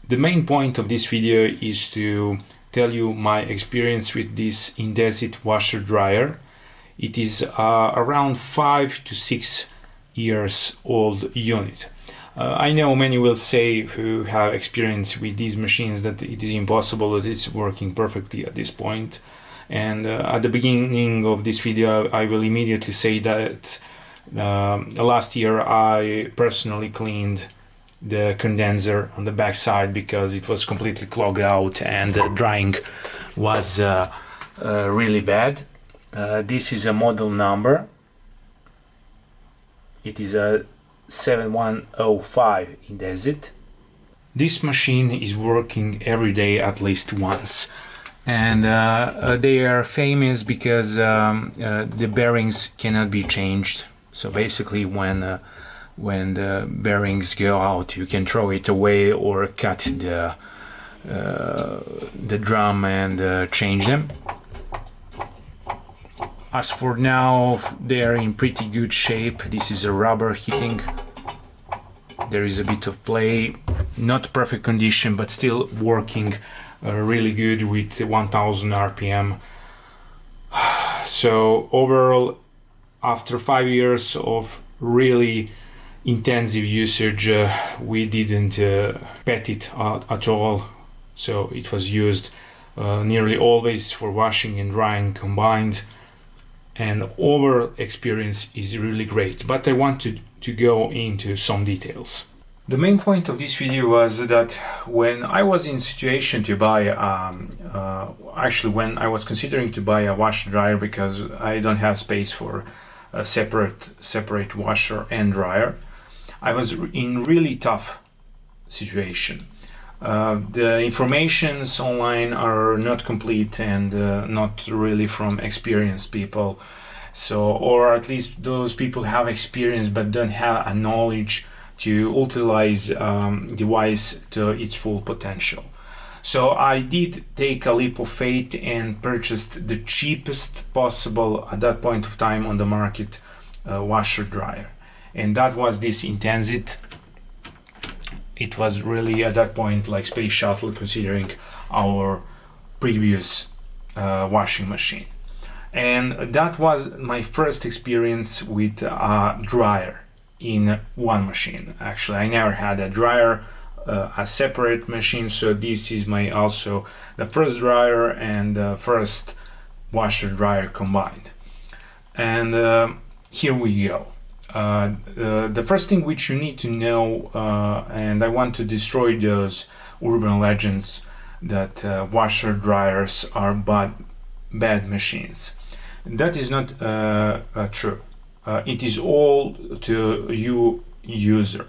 The main point of this video is to tell you my experience with this Indesit washer dryer. It is around 5 to 6 years old unit. I know many will say who have experience with these machines that it is impossible that it's working perfectly at this point. And at the beginning of this video I will immediately say that last year I personally cleaned the condenser on the back side because it was completely clogged out and the drying was really bad. This is a model number. It is a 7105 Indesit. This machine is working every day at least once, and they are famous because the bearings cannot be changed. So basically when the bearings go out, you can throw it away or cut the drum and change them. As for now, they are in pretty good shape. This is a rubber heating. There is a bit of play, not perfect condition, but still working really good with 1000 RPM. So overall, after 5 years of really intensive usage, we didn't pet it at all. So it was used nearly always for washing and drying combined. And overall experience is really great, but I want to go into some details. The main point of this video was that when I was in situation to buy, actually when I was considering to buy a washer dryer because I don't have space for a separate washer and dryer, I was in really tough situation. The informations online are not complete and not really from experienced people, so, or at least those people have experience but don't have a knowledge to utilize device to its full potential. So I did take a leap of faith and purchased the cheapest possible at that point of time on the market washer dryer, and that was this Indesit. It was really at that point like space shuttle considering our previous washing machine. And that was my first experience with a dryer in one machine. Actually, I never had a dryer, a separate machine, so this is my also the first dryer and the first washer dryer combined. And here we go. The first thing which you need to know, and I want to destroy those urban legends that washer dryers are bad machines. That is not true. It is all to you user.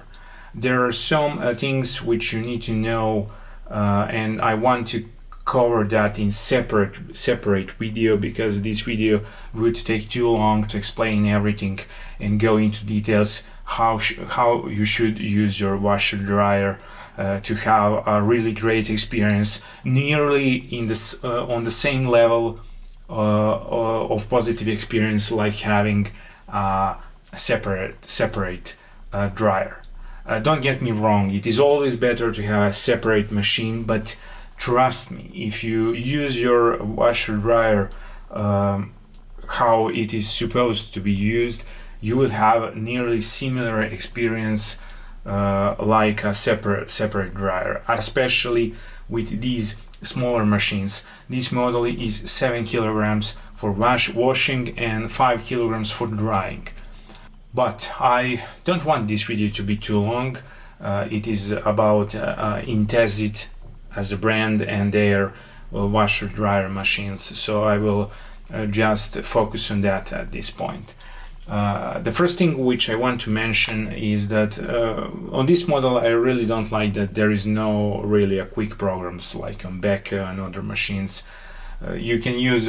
There are some things which you need to know, and I want to cover that in separate video because this video would take too long to explain everything and go into details how you should use your washer dryer to have a really great experience, nearly in this on the same level of positive experience like having a separate dryer. Don't get me wrong, it is always better to have a separate machine, but trust me, if you use your washer dryer how it is supposed to be used, you will have nearly similar experience like a separate dryer, especially with these smaller machines. This model is 7 kilograms for washing and 5 kilograms for drying. But I don't want this video to be too long. It is about Indesit as a brand and their washer dryer machines, so I will just focus on that at this point. The first thing which I want to mention is that on this model I really don't like that there is no really a quick programs like on Becca and other machines. You can use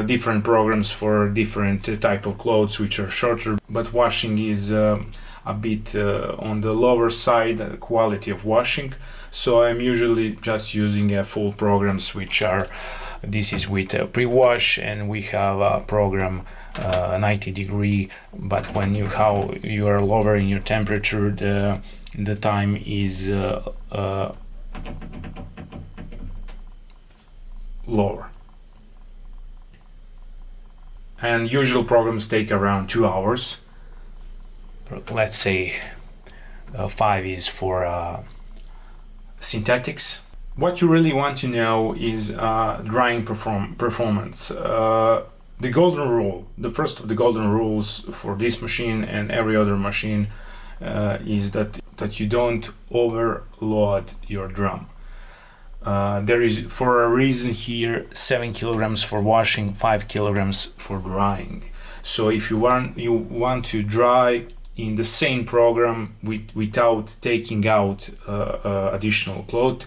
different programs for different type of clothes which are shorter, but washing is a bit on the lower side quality of washing, so I'm usually just using full programs which are, this is with pre-wash, and we have a program 90 degree, but when you are lowering your temperature, the time is lower. And usual programs take around 2 hours. Let's say 5 is for synthetics. What you really want to know is drying performance. The golden rule, the first of the golden rules for this machine and every other machine is that you don't overload your drum. There is, for a reason here, 7 kilograms for washing, 5 kilograms for drying. So if you want to dry in the same program without taking out additional cloth,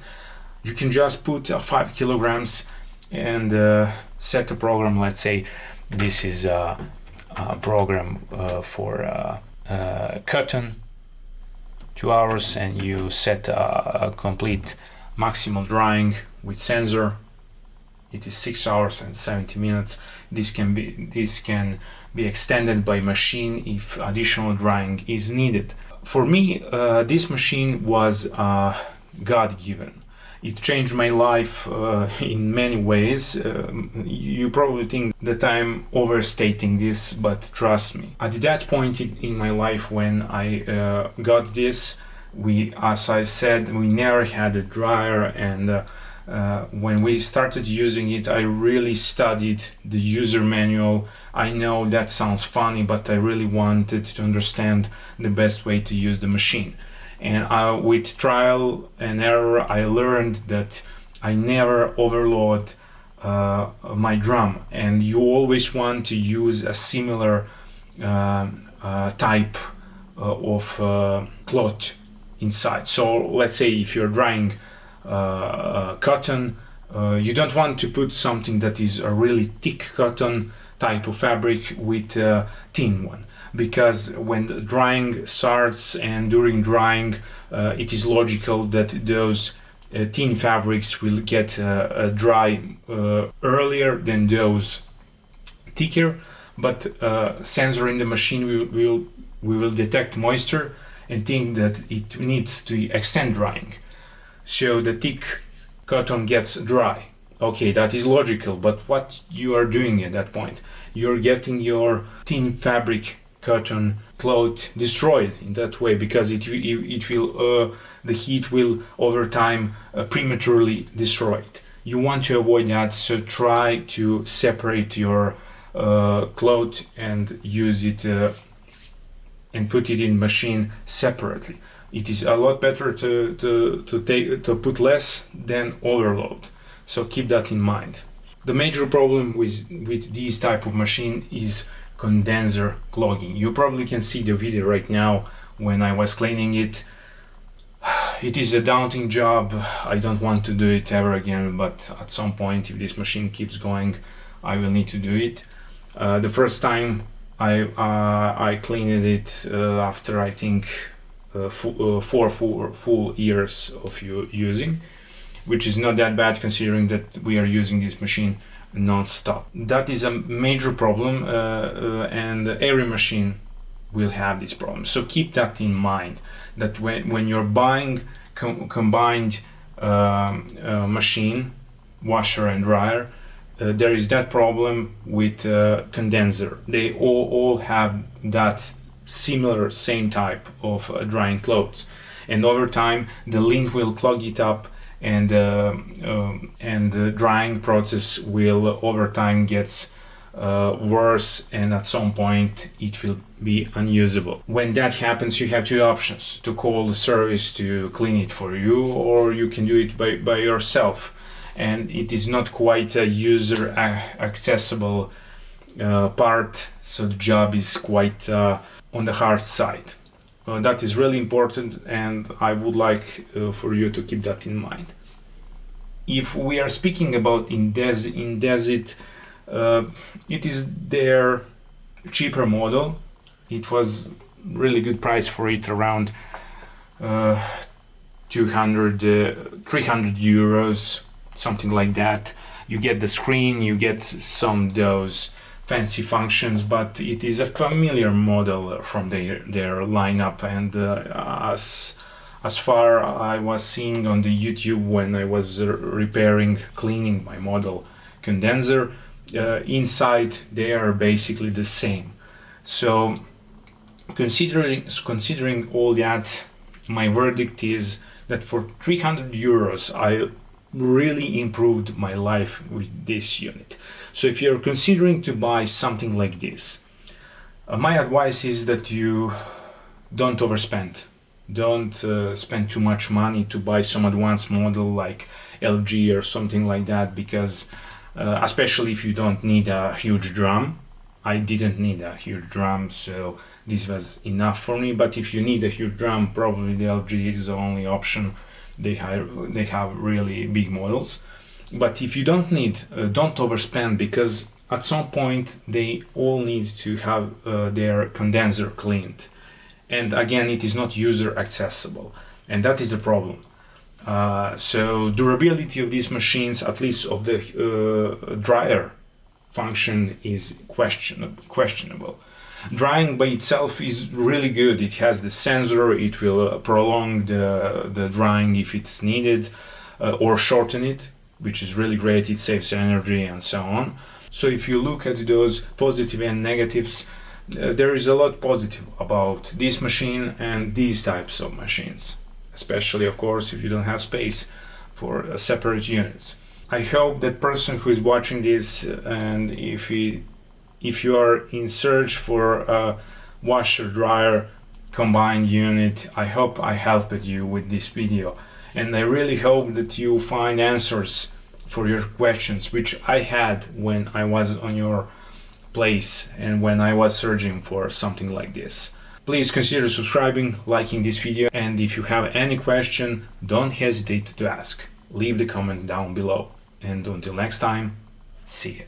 you can just put 5 kilograms and set a program. Let's say this is a program for cotton, 2 hours, and you set a complete maximal drying with sensor. It is 6 hours and 70 minutes. This can be extended by machine if additional drying is needed. For me, this machine was God-given. It changed my life in many ways. You probably think that I'm overstating this, but trust me. At that point in my life when I got this, as I said, we never had a dryer, and when we started using it, I really studied the user manual. I know that sounds funny, but I really wanted to understand the best way to use the machine. And with trial and error, I learned that I never overload my drum, and you always want to use a similar type of cloth inside. So let's say if you're drying cotton, you don't want to put something that is a really thick cotton type of fabric with a thin one, because when the drying starts and during drying, it is logical that those thin fabrics will get dry earlier than those thicker. But sensor in the machine we will detect moisture and think that it needs to extend drying, so the thick cotton gets dry. Okay, that is logical, but what you are doing at that point, you're getting your thin fabric cotton cloth destroyed in that way, because it will the heat will over time prematurely destroy it. You want to avoid that, so try to separate your cloth and use it and put it in machine separately. It is a lot better to put less than overload. So keep that in mind. The major problem with this type of machine is condenser clogging. You probably can see the video right now when I was cleaning it. It is a daunting job. I don't want to do it ever again, but at some point, if this machine keeps going, I will need to do it. The first time I cleaned it after I think 4 full years of using, which is not that bad considering that we are using this machine non-stop. That is a major problem, and every machine will have this problem. So keep that in mind, that when you're buying combined machine, washer and dryer, there is that problem with condenser. They all have that similar same type of drying clothes, and over time the lint will clog it up, and the drying process will over time gets worse, and at some point it will be unusable. When that happens, you have two options: to call the service to clean it for you, or you can do it by yourself, and it is not quite a user accessible part, so the job is quite on the hard side. That is really important, and I would like for you to keep that in mind. If we are speaking about Indesit, it is their cheaper model. It was really good price for it, around 300 euros, something like that. You get the screen, you get some those fancy functions, but it is a familiar model from their lineup, and as far I was seeing on the YouTube when I was cleaning my model, condenser. Inside they are basically the same. So considering all that, my verdict is that for 300 euros I really improved my life with this unit. So if you're considering to buy something like this, my advice is that you don't overspend. Don't spend too much money to buy some advanced model like LG or something like that, because especially if you don't need a huge drum. I didn't need a huge drum, so this was enough for me. But if you need a huge drum, probably the LG is the only option. They have really big models. But if you don't need, don't overspend, because at some point they all need to have their condenser cleaned. And again, it is not user accessible, and that is the problem. So durability of these machines, at least of the dryer function, is questionable. Drying by itself is really good. It has the sensor, it will prolong the drying if it's needed, or shorten it, which is really great. It saves energy and so on. So if you look at those positive and negatives, there is a lot positive about this machine and these types of machines, especially of course if you don't have space for separate units. I hope that person who is watching this, and if you are in search for a washer dryer combined unit, I hope I helped you with this video, and I really hope that you find answers for your questions, which I had when I was on your place and when I was searching for something like this. Please consider subscribing, liking this video, and if you have any question, don't hesitate to ask. Leave the comment down below. And until next time, see you.